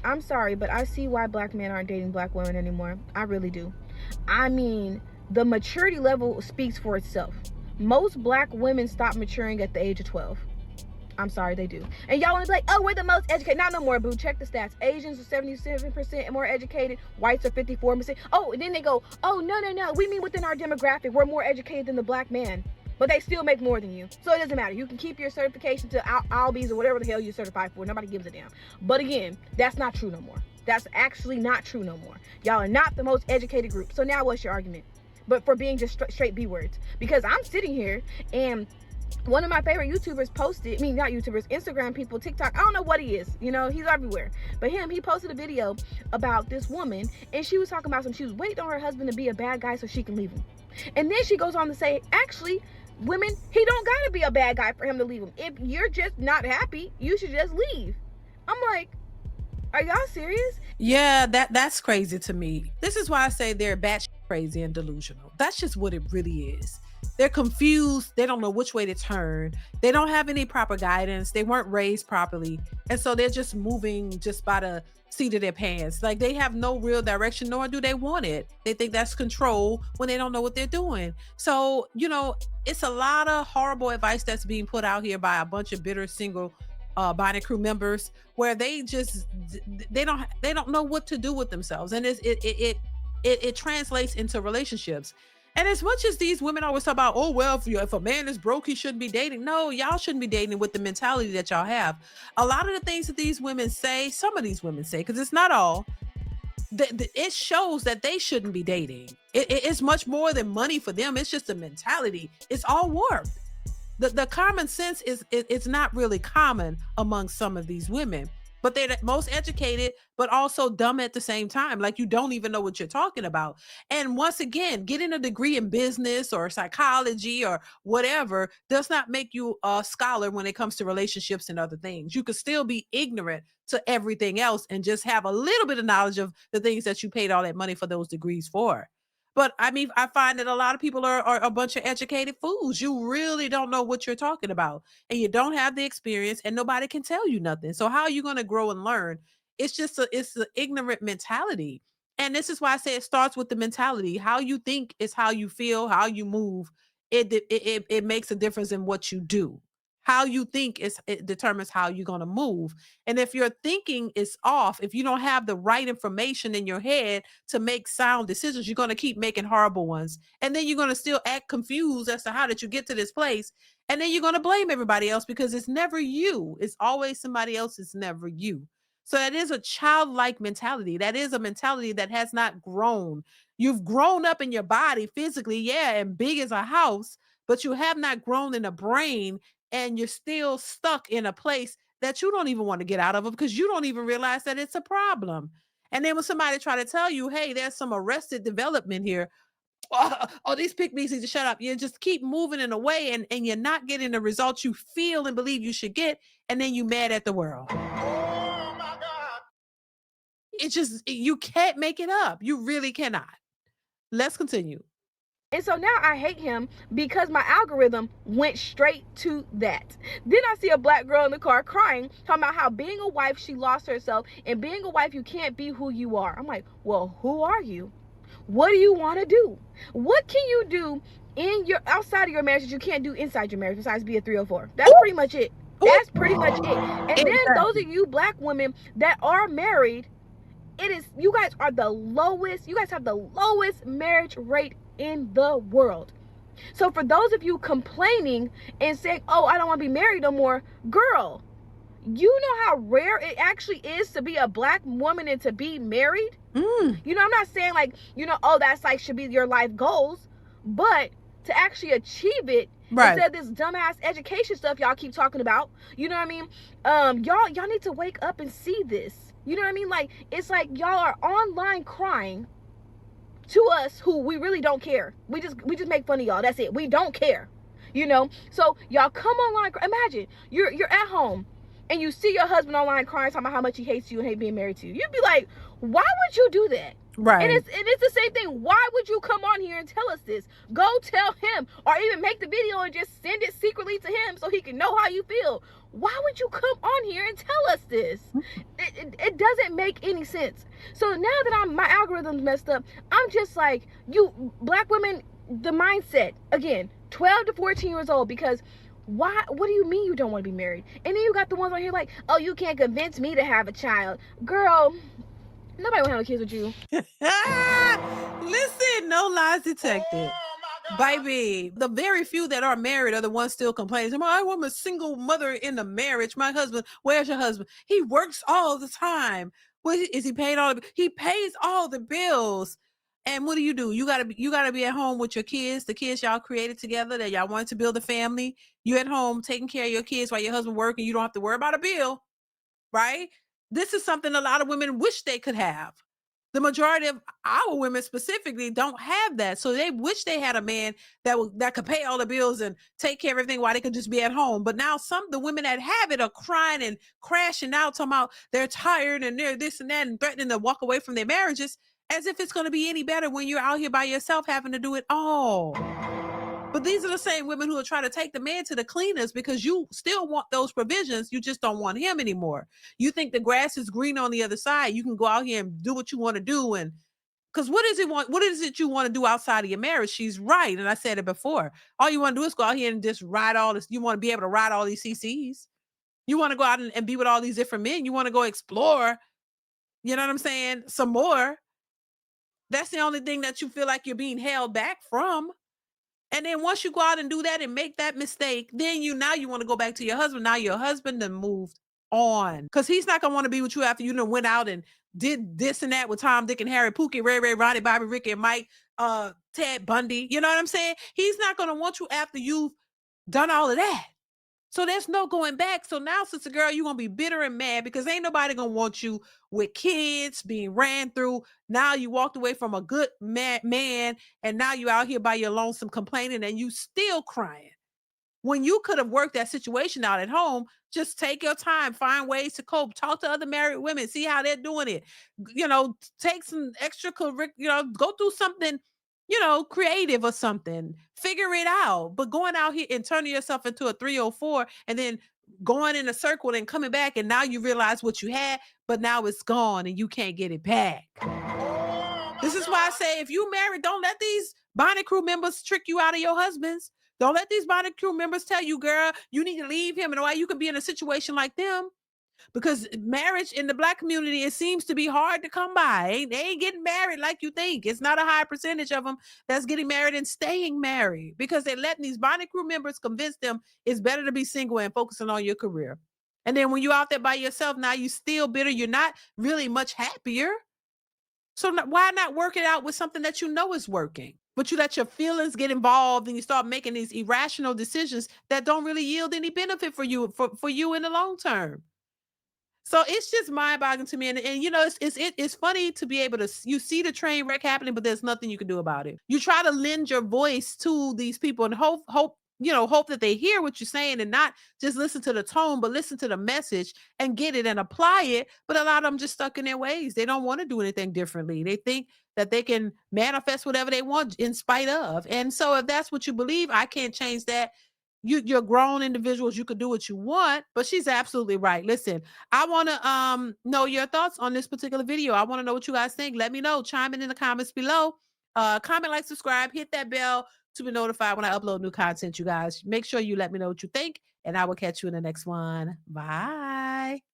I'm sorry, but I see why black men aren't dating black women anymore. I really do. I mean, the maturity level speaks for itself. Most black women stop maturing at the age of 12. I'm sorry, they do. And y'all want to be like, oh, we're the most educated. Not no more, boo. Check the stats. Asians are 77% more educated. Whites are 54%. Oh, and then they go, oh, no. We mean within our demographic, we're more educated than the black man. But they still make more than you. So it doesn't matter. You can keep your certification to Albies or whatever the hell you're certified for. Nobody gives a damn. But again, that's not true no more. That's actually not true no more. Y'all are not the most educated group. So now what's your argument? But for being just straight B words. Because I'm sitting here and one of my favorite YouTubers posted, not YouTubers, Instagram people, TikTok, I don't know what he is, he's everywhere. But he posted a video about this woman, and she was talking about she was waiting on her husband to be a bad guy so she can leave him. And then she goes on to say, actually, women, he don't gotta be a bad guy for him to leave him. If you're just not happy, you should just leave. I'm like, are y'all serious? Yeah, that's crazy to me. This is why I say they're batshit crazy and delusional. That's just what it really is. They're confused. They don't know which way to turn. They don't have any proper guidance. They weren't raised properly. And so they're just moving just by the seat of their pants. Like, they have no real direction, nor do they want it. They think that's control when they don't know what they're doing. So, it's a lot of horrible advice that's being put out here by a bunch of bitter single binary crew members, where they don't know what to do with themselves. And it translates into relationships. And as much as these women always talk about, oh, well, if a man is broke, he shouldn't be dating. No, y'all shouldn't be dating with the mentality that y'all have. A lot of the things that these women say, some of these women say, because it's not all, it shows that they shouldn't be dating. It's much more than money for them. It's just a mentality. It's all warped. The common sense it's not really common among some of these women. But they're the most educated, but also dumb at the same time. Like, you don't even know what you're talking about. And once again, getting a degree in business or psychology or whatever does not make you a scholar when it comes to relationships and other things. You could still be ignorant to everything else and just have a little bit of knowledge of the things that you paid all that money for those degrees for. But I mean, I find that a lot of people are a bunch of educated fools. You really don't know what you're talking about, and you don't have the experience, and nobody can tell you nothing. So how are you going to grow and learn? It's an ignorant mentality. And this is why I say it starts with the mentality. How you think is how you feel, how you move. It makes a difference in what you do. How you think it determines how you're going to move. And if your thinking is off, if you don't have the right information in your head to make sound decisions, you're going to keep making horrible ones. And then you're going to still act confused as to how did you get to this place. And then you're going to blame everybody else because it's never you. It's always somebody else. It's never you. So that is a childlike mentality. That is a mentality that has not grown. You've grown up in your body physically, yeah, and big as a house, but you have not grown in a brain, and you're still stuck in a place that you don't even want to get out of it because you don't even realize that it's a problem. And then when somebody try to tell you, hey, there's some arrested development here, oh, these pick me need to shut up. You just keep moving in a way, and you're not getting the results you feel and believe you should get, and then you mad at the world. Oh my God. It's just, you can't make it up. You really cannot. Let's continue. And so now I hate him because my algorithm went straight to that. Then I see a black girl in the car crying, talking about how being a wife, she lost herself, and being a wife, you can't be who you are. I'm like, well, who are you? What do you want to do? What can you do in your outside of your marriage that you can't do inside your marriage besides be a 304? That's pretty much it. That's pretty much it. And then those of you black women that are married, you guys are the lowest. You guys have the lowest marriage rate in the world. So for those of you complaining and saying, oh, I don't want to be married no more, girl, you know how rare it actually is to be a black woman and to be married? I'm not saying like, oh, that's like should be your life goals, but to actually achieve it, right, instead of this dumbass education stuff y'all keep talking about, you know what I mean? Y'all need to wake up and see this. You know what I mean? Like, it's like y'all are online crying to us who we really don't care. We just make fun of y'all. That's it. We don't care. So y'all come online. Imagine you're at home and you see your husband online crying, talking about how much he hates you and hate being married to you. You'd be like, why would you do that? Right. And it's the same thing. Why would you come on here and tell us this? Go tell him, or even make the video and just send it secretly to him so he can know how you feel. Why would you come on here and tell us this? It doesn't make any sense. So now that my algorithm's messed up, I'm just like, you black women, the mindset again, 12 to 14 years old, because why? What do you mean you don't want to be married? And then you got the ones on here like, oh, you can't convince me to have a child. Girl, nobody will have kids with you. Listen, no lies detected. Baby, the very few that are married are the ones still complaining. I'm a single mother in a marriage. My husband, where's your husband? He works all the time. What is he paying all? He pays all the bills. And what do? You gotta be at home with your kids. The kids y'all created together that y'all wanted to build a family. You at home taking care of your kids while your husband working. You don't have to worry about a bill, right? This is something a lot of women wish they could have. The majority of our women specifically don't have that. So they wish they had a man that could pay all the bills and take care of everything while they could just be at home. But now the women that have it are crying and crashing out, talking about they're tired and they're this and that and threatening to walk away from their marriages as if it's going to be any better when you're out here by yourself having to do it all. But these are the same women who will try to take the man to the cleaners because you still want those provisions. You just don't want him anymore. You think the grass is green on the other side. You can go out here and do what you want to do. And because what is it you want to do outside of your marriage? She's right. And I said it before. All you want to do is go out here and just ride all this. You want to be able to ride all these CCs. You want to go out and be with all these different men. You want to go explore. You know what I'm saying? Some more. That's the only thing that you feel like you're being held back from. And then once you go out and do that and make that mistake, then you want to go back to your husband. Now your husband done moved on because he's not gonna want to be with you after you done went out and did this and that with Tom, Dick, and Harry, Pookie, Ray, Ronnie, Bobby, Ricky, and Mike, Ted Bundy. You know what I'm saying? He's not gonna want you after you've done all of that. So there's no going back. So now, sister girl, you're going to be bitter and mad because ain't nobody going to want you with kids being ran through. Now you walked away from a good man and now you out here by your lonesome complaining and you still crying. When you could have worked that situation out at home, just take your time, find ways to cope, talk to other married women, see how they're doing it. Take some extra, go through something, creative or something, figure it out. But going out here and turning yourself into a 304 and then going in a circle and coming back and now you realize what you had, but now it's gone and you can't get it back. This is why I say if you married, don't let these Bonnie crew members trick you out of your husbands. Don't let these Bonnie crew members tell you, girl, you need to leave him and why you could be in a situation like them. Because marriage in the Black community, it seems to be hard to come by. They ain't getting married like you think. It's not a high percentage of them that's getting married and staying married because they're letting these Bonnie crew members convince them it's better to be single and focusing on your career. And then when you're out there by yourself, now you're still bitter. You're not really much happier. So why not work it out with something that you know is working? But you let your feelings get involved and you start making these irrational decisions that don't really yield any benefit for you for you in the long term. So it's just mind-boggling to me, and it's funny to be able to you see the train wreck happening, but there's nothing you can do about it. You try to lend your voice to these people and hope that they hear what you're saying and not just listen to the tone, but listen to the message and get it and apply it. But a lot of them just stuck in their ways. They don't want to do anything differently. They think that they can manifest whatever they want in spite of. And so if that's what you believe, I can't change that. You're grown individuals, you could do what you want, but she's absolutely right. Listen, I want to know your thoughts on this particular video. I want to know what you guys think. Let me know. Chime in the comments below. Comment, like, subscribe, hit that bell to be notified when I upload new content, you guys. Make sure you let me know what you think, and I will catch you in the next one. Bye.